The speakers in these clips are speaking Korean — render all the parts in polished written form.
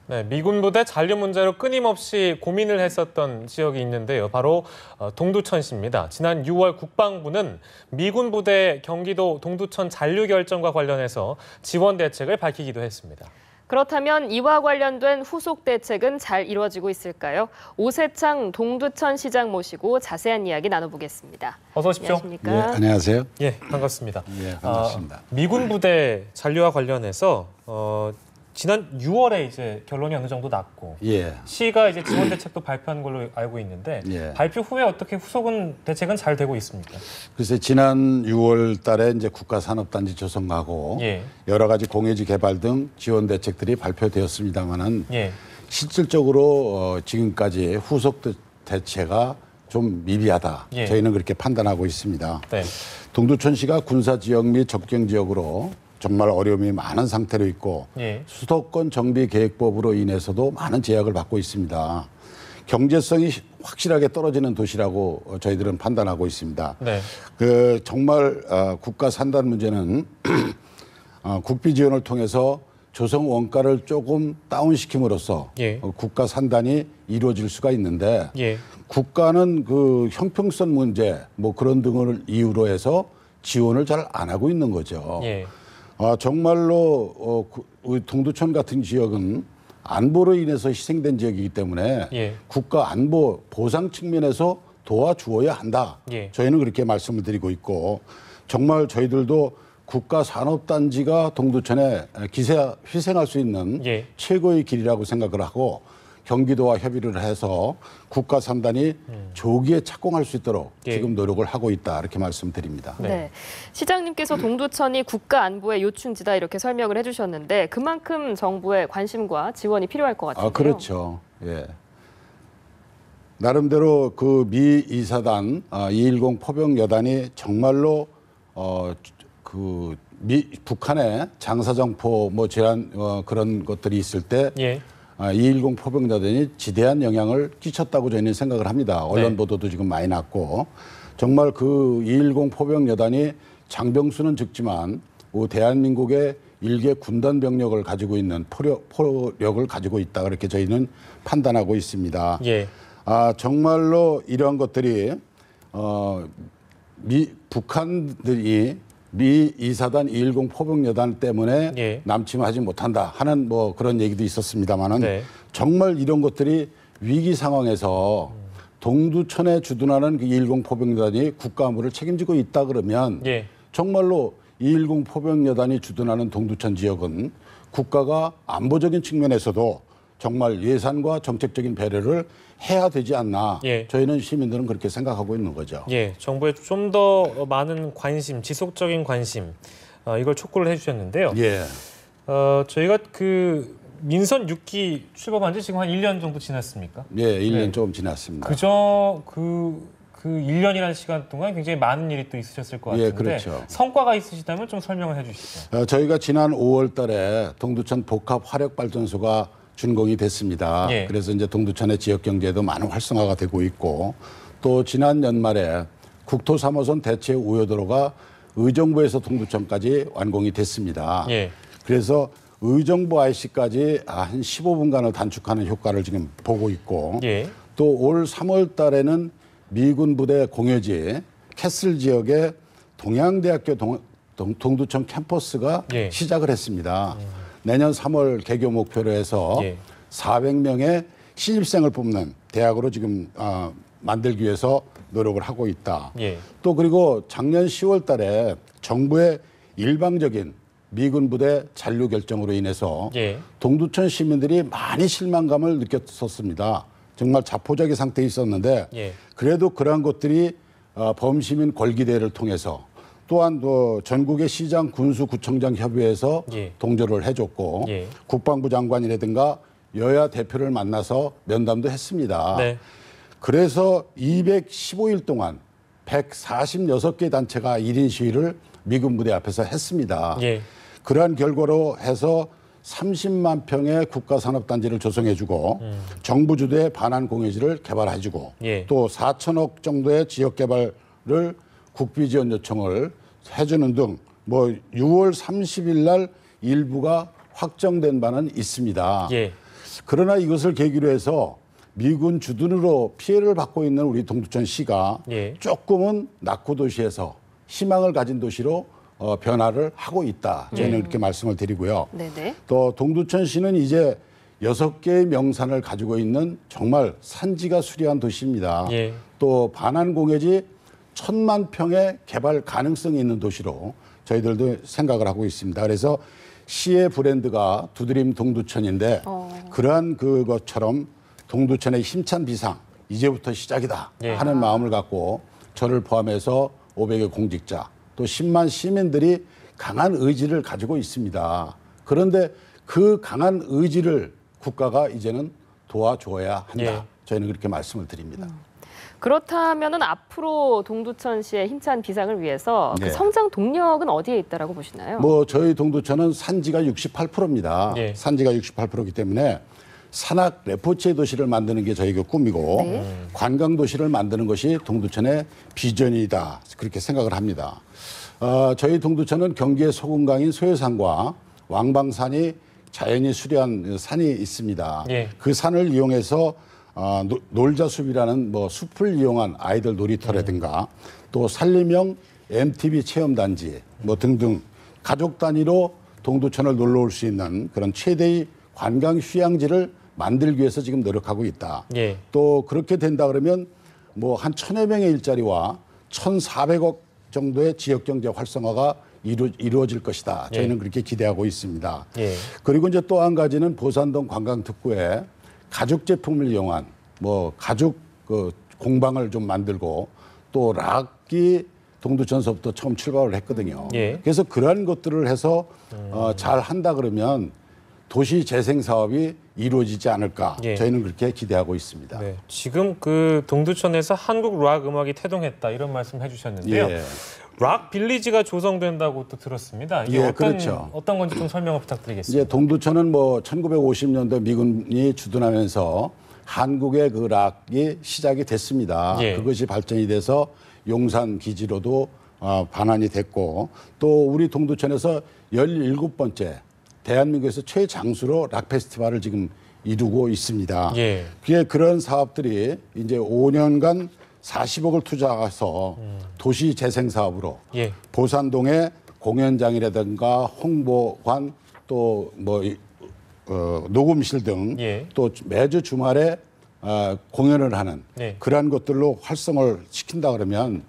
네, 미군 부대 잔류 문제로 끊임없이 고민을 했었던 지역이 있는데요. 바로 동두천시입니다. 지난 6월 국방부는 미군 부대 경기도 동두천 잔류 결정과 관련해서 지원 대책을 밝히기도 했습니다. 그렇다면 이와 관련된 후속 대책은 잘 이루어지고 있을까요? 오세창 동두천 시장 모시고 자세한 이야기 나눠보겠습니다. 어서 오십시오. 안녕하십니까? 예, 안녕하세요. 예, 반갑습니다. 예, 반갑습니다. 미군 부대 잔류와 관련해서 지난 6월에 이제 결론이 어느 정도 났고 예. 시가 이제 지원 대책도 발표한 걸로 알고 있는데 예. 발표 후에 어떻게 후속은 대책은 잘 되고 있습니까? 글쎄 지난 6월 달에 이제 국가산업단지 조성하고 예. 여러 가지 공예지 개발 등 지원 대책들이 발표되었습니다만은 예. 실질적으로 지금까지 후속 대체가 좀 미비하다. 예. 저희는 그렇게 판단하고 있습니다. 네. 동두천시가 군사 지역 및 접경 지역으로 정말 어려움이 많은 상태로 있고 예. 수도권 정비 계획법으로 인해서도 많은 제약을 받고 있습니다. 경제성이 확실하게 떨어지는 도시라고 저희들은 판단하고 있습니다. 네. 정말 국가 산단 문제는 국비 지원을 통해서 조성 원가를 조금 다운시킴으로써 예. 국가 산단이 이루어질 수가 있는데 예. 국가는 그 형평성 문제 뭐 그런 등을 이유로 해서 지원을 잘 안 하고 있는 거죠. 예. 정말로 동두천 같은 지역은 안보로 인해서 희생된 지역이기 때문에 예. 국가 안보 보상 측면에서 도와주어야 한다. 예. 저희는 그렇게 말씀을 드리고 있고 정말 저희들도 국가 산업단지가 동두천에 희생할 수 있는 예. 최고의 길이라고 생각을 하고 경기도와 협의를 해서 국가 산단이 조기에 착공할 수 있도록 예. 지금 노력을 하고 있다 이렇게 말씀드립니다. 네. 시장님께서 동두천이 국가 안보의 요충지다 이렇게 설명을 해주셨는데 그만큼 정부의 관심과 지원이 필요할 것 같은데요. 그렇죠. 예. 나름대로 그 미 2사단 210 포병 여단이 정말로 북한의 장사정포 뭐 제한 그런 것들이 있을 때 예. 210 포병여단이 지대한 영향을 끼쳤다고 저희는 생각을 합니다. 언론 네. 보도도 지금 많이 났고 정말 그 210 포병여단이 장병수는 적지만 대한민국의 일개 군단 병력을 가지고 있는 포력을 가지고 있다 그렇게 저희는 판단하고 있습니다. 예. 정말로 이러한 것들이 북한들이 미 2사단 210 포병여단 때문에 예. 남침하지 못한다 하는 뭐 그런 얘기도 있었습니다만은 네. 정말 이런 것들이 위기 상황에서 동두천에 주둔하는 그 210 포병여단이 국가 안보를 책임지고 있다 그러면 예. 정말로 210 포병여단이 주둔하는 동두천 지역은 국가가 안보적인 측면에서도 정말 예산과 정책적인 배려를 해야 되지 않나. 예. 저희는 시민들은 그렇게 생각하고 있는 거죠. 예, 정부의 좀 더 많은 관심, 지속적인 관심 이걸 촉구를 해주셨는데요. 예. 저희가 그 민선 6기 출범한 지 지금 한 1년 정도 지났습니까? 예, 1년 네. 조금 지났습니다. 그저 그 1년이라는 시간 동안 굉장히 많은 일이 또 있으셨을 것 예, 같은데 그렇죠. 성과가 있으시다면 좀 설명을 해주시죠. 저희가 지난 5월 달에 동두천 복합 화력발전소가 준공이 됐습니다. 예. 그래서 이제 동두천의 지역 경제도 많은 활성화가 되고 있고 또 지난 연말에 국토 3호선 대체 우회도로가 의정부에서 동두천까지 완공이 됐습니다. 예. 그래서 의정부 IC까지 한 15분간을 단축하는 효과를 지금 보고 있고 예. 또 올 3월 달에는 미군 부대 공여지 캐슬 지역에 동양대학교 동두천 캠퍼스가 예. 시작을 했습니다. 내년 3월 개교 목표로 해서 예. 400명의 신입생을 뽑는 대학으로 지금 만들기 위해서 노력을 하고 있다. 예. 또 그리고 작년 10월 달에 정부의 일방적인 미군 부대 잔류 결정으로 인해서 예. 동두천 시민들이 많이 실망감을 느꼈었습니다. 정말 자포자기 상태에 있었는데 예. 그래도 그러한 것들이 범시민 권기대회를 통해서 또한 또 전국의 시장 군수 구청장 협의회에서 예. 동조를 해줬고 예. 국방부 장관이라든가 여야 대표를 만나서 면담도 했습니다. 네. 그래서 215일 동안 146개 단체가 1인 시위를 미군 부대 앞에서 했습니다. 예. 그러한 결과로 해서 30만 평의 국가산업단지를 조성해주고 정부 주도의 반환공예지를 개발해주고 예. 또 4천억 정도의 지역개발을 국비지원 요청을 해주는 등 뭐 6월 30일 날 일부가 확정된 바는 있습니다. 예. 그러나 이것을 계기로 해서 미군 주둔으로 피해를 받고 있는 우리 동두천시가 예. 조금은 낙후 도시에서 희망을 가진 도시로 변화를 하고 있다. 저희는 그렇게 말씀을 드리고요. 네네. 또 동두천시는 이제 6개의 명산을 가지고 있는 정말 산지가 수려한 도시입니다. 예. 또 반환공해지 1,000만 평의 개발 가능성이 있는 도시로 저희들도 생각을 하고 있습니다. 그래서 시의 브랜드가 두드림 동두천인데 그러한 그것처럼 동두천의 힘찬 비상 이제부터 시작이다 예. 하는 마음을 갖고 저를 포함해서 500의 공직자 또 10만 시민들이 강한 의지를 가지고 있습니다. 그런데 그 강한 의지를 국가가 이제는 도와줘야 한다. 예. 저희는 그렇게 말씀을 드립니다. 그렇다면은 앞으로 동두천시의 힘찬 비상을 위해서 그 네. 성장 동력은 어디에 있다라고 보시나요? 뭐 저희 동두천은 산지가 68%입니다. 예. 산지가 68%이기 때문에 산악 레포츠의 도시를 만드는 게 저희가 꿈이고 네. 관광 도시를 만드는 것이 동두천의 비전이다. 그렇게 생각을 합니다. 저희 동두천은 경기의 소금강인 소요산과 왕방산이 자연이 수려한 산이 있습니다. 예. 그 산을 이용해서 놀자숲이라는 뭐 숲을 이용한 아이들 놀이터라든가 또 산림형 MTB 체험단지 뭐 등등 가족 단위로 동두천을 놀러 올 수 있는 그런 최대의 관광 휴양지를 만들기 위해서 지금 노력하고 있다. 예. 또 그렇게 된다 그러면 뭐 한 1,000여 명의 일자리와 1,400억 정도의 지역 경제 활성화가 이루어질 것이다. 저희는 예. 그렇게 기대하고 있습니다. 예. 그리고 이제 또 한 가지는 보산동 관광특구에 가죽 제품을 이용한 뭐 가죽 그 공방을 좀 만들고 또 락이 동두천서부터 처음 출발을 했거든요. 예. 그래서 그러한 것들을 해서 잘 한다 그러면 도시 재생 사업이 이루어지지 않을까. 예. 저희는 그렇게 기대하고 있습니다. 네. 지금 그 동두천에서 한국 락 음악이 태동했다 이런 말씀 해주셨는데요. 예. 락 빌리지가 조성된다고 또 들었습니다. 이게 예, 그렇죠. 어떤 건지 좀 설명을 부탁드리겠습니다. 이제 동두천은 뭐 1950년대 미군이 주둔하면서 한국의 그 락이 시작이 됐습니다. 예. 그것이 발전이 돼서 용산 기지로도 반환이 됐고 또 우리 동두천에서 17번째 대한민국에서 최장수로 락 페스티벌을 지금 이루고 있습니다. 예. 그게 그런 사업들이 이제 5년간 40억을 투자해서 도시 재생 사업으로 예. 보산동에 공연장이라든가 홍보관 또 뭐 녹음실 등 예. 또 매주 주말에 공연을 하는 네. 그러한 것들로 활성을 시킨다 그러면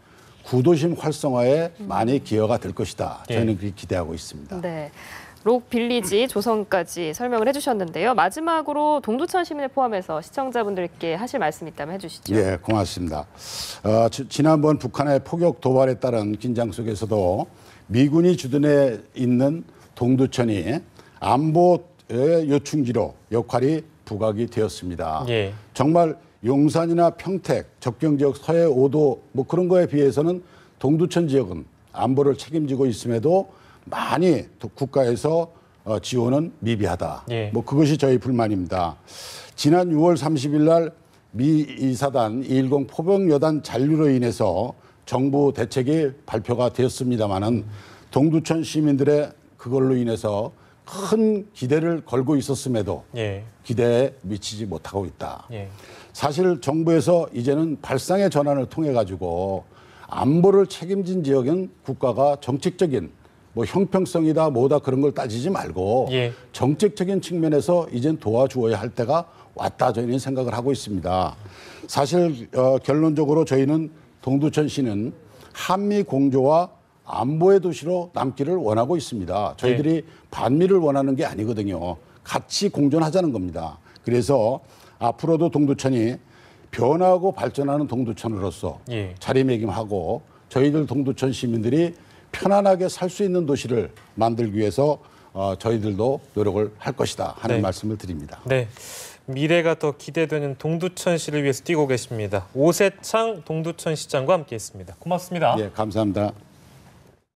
구도심 활성화에 많이 기여가 될 것이다. 예. 저희는 그렇게 기대하고 있습니다. 네. 록 빌리지 조성까지 설명을 해주셨는데요. 마지막으로 동두천 시민을 포함해서 시청자분들께 하실 말씀 있다면 해주시죠. 예, 고맙습니다. 지난번 북한의 포격 도발에 따른 긴장 속에서도 미군이 주둔해 있는 동두천이 안보의 요충지로 역할이 부각이 되었습니다. 예. 정말 용산이나 평택, 접경지역 서해 5도 뭐 그런 거에 비해서는 동두천 지역은 안보를 책임지고 있음에도 많이 국가에서 지원은 미비하다. 예. 뭐 그것이 저희 불만입니다. 지난 6월 30일 날 미 2사단 210 포병여단 잔류로 인해서 정부 대책이 발표가 되었습니다마는 동두천 시민들의 그걸로 인해서 큰 기대를 걸고 있었음에도 예. 기대에 미치지 못하고 있다. 예. 사실 정부에서 이제는 발상의 전환을 통해 가지고 안보를 책임진 지역은 국가가 정책적인 뭐 형평성이다 뭐다 그런 걸 따지지 말고 예. 정책적인 측면에서 이젠 도와주어야 할 때가 왔다 저희는 생각을 하고 있습니다. 사실 결론적으로 저희는 동두천시는 한미 공조와 안보의 도시로 남기를 원하고 있습니다. 저희들이 반미를 원하는 게 아니거든요. 같이 공존하자는 겁니다. 그래서 앞으로도 동두천이 변화하고 발전하는 동두천으로서 예. 자리매김하고 저희들 동두천 시민들이 편안하게 살 수 있는 도시를 만들기 위해서 저희들도 노력을 할 것이다 하는 네. 말씀을 드립니다. 네. 미래가 더 기대되는 동두천시를 위해서 뛰고 계십니다. 오세창 동두천시장과 함께했습니다. 고맙습니다. 예, 감사합니다.